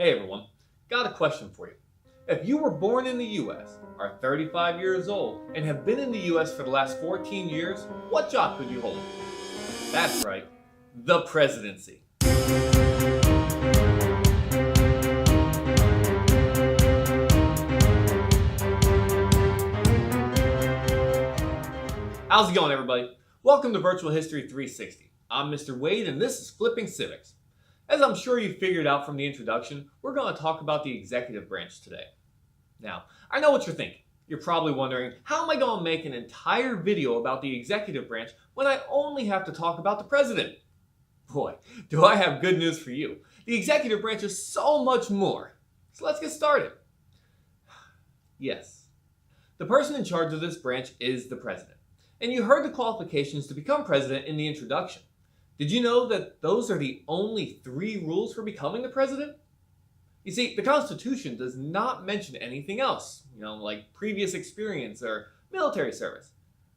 Hey everyone, got a question for you. If you were born in the US, are 35 years old, and have been in the US for the last 14 years, what job could you hold? That's right, the presidency. How's it going, everybody? Welcome to Virtual History 360. I'm Mr. Wade, and this is Flipping Civics. As I'm sure you figured out from the introduction, we're going to talk about the executive branch today. Now, I know what you're thinking. You're probably wondering, how am I going to make an entire video about the executive branch when I only have to talk about the president? Boy, do I have good news for you. The executive branch is so much more. So let's get started. Yes, the person in charge of this branch is the president. And you heard the qualifications to become president in the introduction. Did you know that those are the only 3 rules for becoming the president? You see, the Constitution does not mention anything else, like previous experience or military service.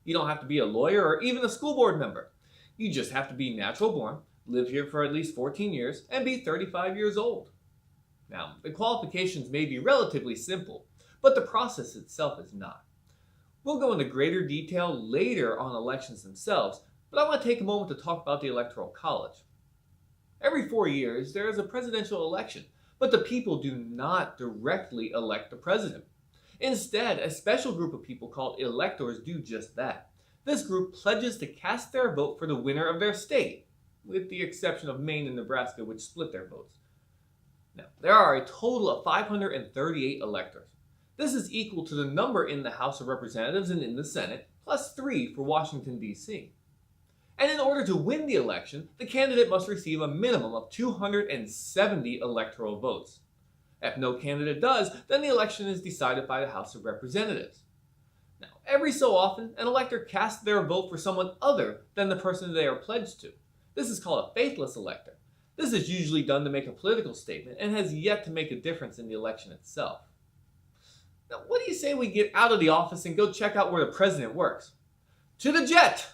You don't have to be a lawyer or even a school board member. You just have to be natural born, live here for at least 14 years, and be 35 years old. Now, the qualifications may be relatively simple, but the process itself is not. We'll go into greater detail later on elections themselves, but I want to take a moment to talk about the Electoral College. Every 4 years, there is a presidential election, but the people do not directly elect the president. Instead, a special group of people called electors do just that. This group pledges to cast their vote for the winner of their state, with the exception of Maine and Nebraska, which split their votes. Now, there are a total of 538 electors. This is equal to the number in the House of Representatives and in the Senate, plus 3 for Washington, D.C. And in order to win the election, the candidate must receive a minimum of 270 electoral votes. If no candidate does, then the election is decided by the House of Representatives. Now, every so often, an elector casts their vote for someone other than the person they are pledged to. This is called a faithless elector. This is usually done to make a political statement and has yet to make a difference in the election itself. Now, what do you say we get out of the office and go check out where the president works? To the jet!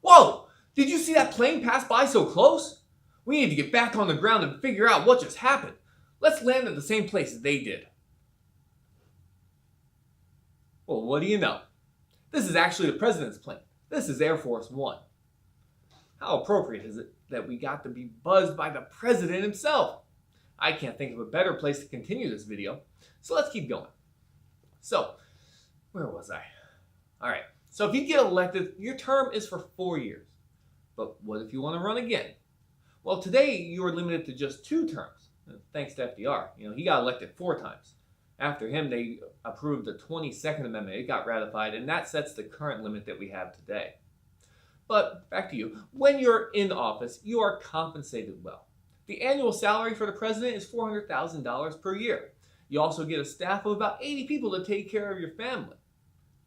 Whoa! Did you see that plane pass by so close? We need to get back on the ground and figure out what just happened. Let's land at the same place as they did. Well, what do you know? This is actually the president's plane. This is Air Force One. How appropriate is it that we got to be buzzed by the president himself? I can't think of a better place to continue this video, so let's keep going. So, where was I? Alright, so if you get elected, your term is for 4 years. But what if you want to run again? Well, today you are limited to just 2 terms. Thanks to FDR. He got elected 4 times. After him, they approved the 22nd Amendment. It got ratified, and that sets the current limit that we have today. But back to you. When you're in office, you are compensated well. The annual salary for the president is $400,000 per year. You also get a staff of about 80 people to take care of your family.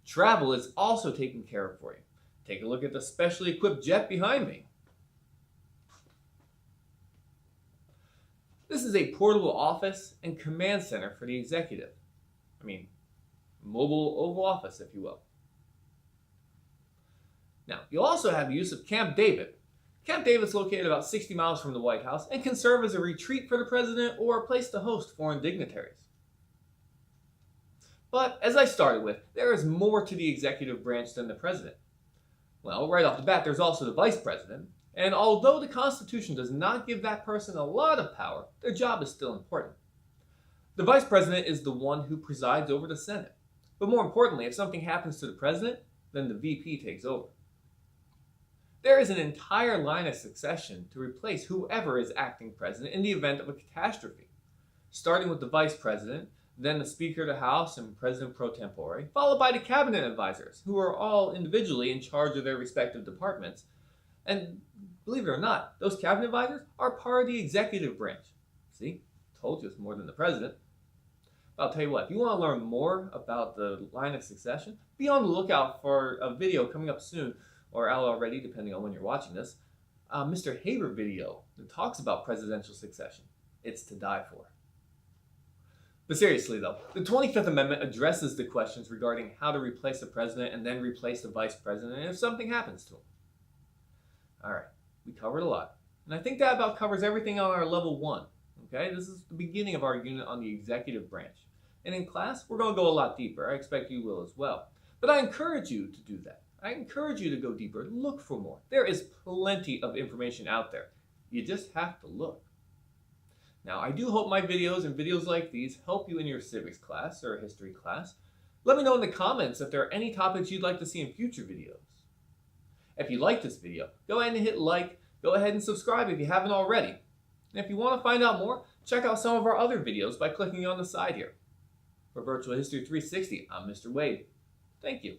Travel is also taken care of for you. Take a look at the specially equipped jet behind me. This is a portable office and command center for the executive. Mobile Oval Office, if you will. Now, you'll also have use of Camp David. Camp David is located about 60 miles from the White House and can serve as a retreat for the president or a place to host foreign dignitaries. But, as I started with, there is more to the executive branch than the president. Well, right off the bat, there's also the vice president. And although the Constitution does not give that person a lot of power, their job is still important. The vice president is the one who presides over the Senate. But more importantly, if something happens to the president, then the VP takes over. There is an entire line of succession to replace whoever is acting president in the event of a catastrophe. Starting with the vice president, then the Speaker of the House and President pro tempore, followed by the cabinet advisors, who are all individually in charge of their respective departments. And believe it or not, those cabinet advisors are part of the executive branch. See, told you it's more than the president. But I'll tell you what, if you want to learn more about the line of succession, be on the lookout for a video coming up soon, or out already, depending on when you're watching this, Mr. Haber video that talks about presidential succession. It's to die for. But seriously though, the 25th Amendment addresses the questions regarding how to replace the president and then replace the vice president if something happens to him. Alright, we covered a lot. And I think that about covers everything on our level 1. Okay, this is the beginning of our unit on the executive branch. And in class, we're going to go a lot deeper. I expect you will as well. But I encourage you to do that. I encourage you to go deeper. Look for more. There is plenty of information out there. You just have to look. Now, I do hope my videos and videos like these help you in your civics class or history class. Let me know in the comments if there are any topics you'd like to see in future videos. If you like this video, go ahead and hit like. Go ahead and subscribe if you haven't already. And if you want to find out more, check out some of our other videos by clicking on the side here. For Virtual History 360, I'm Mr. Wade. Thank you.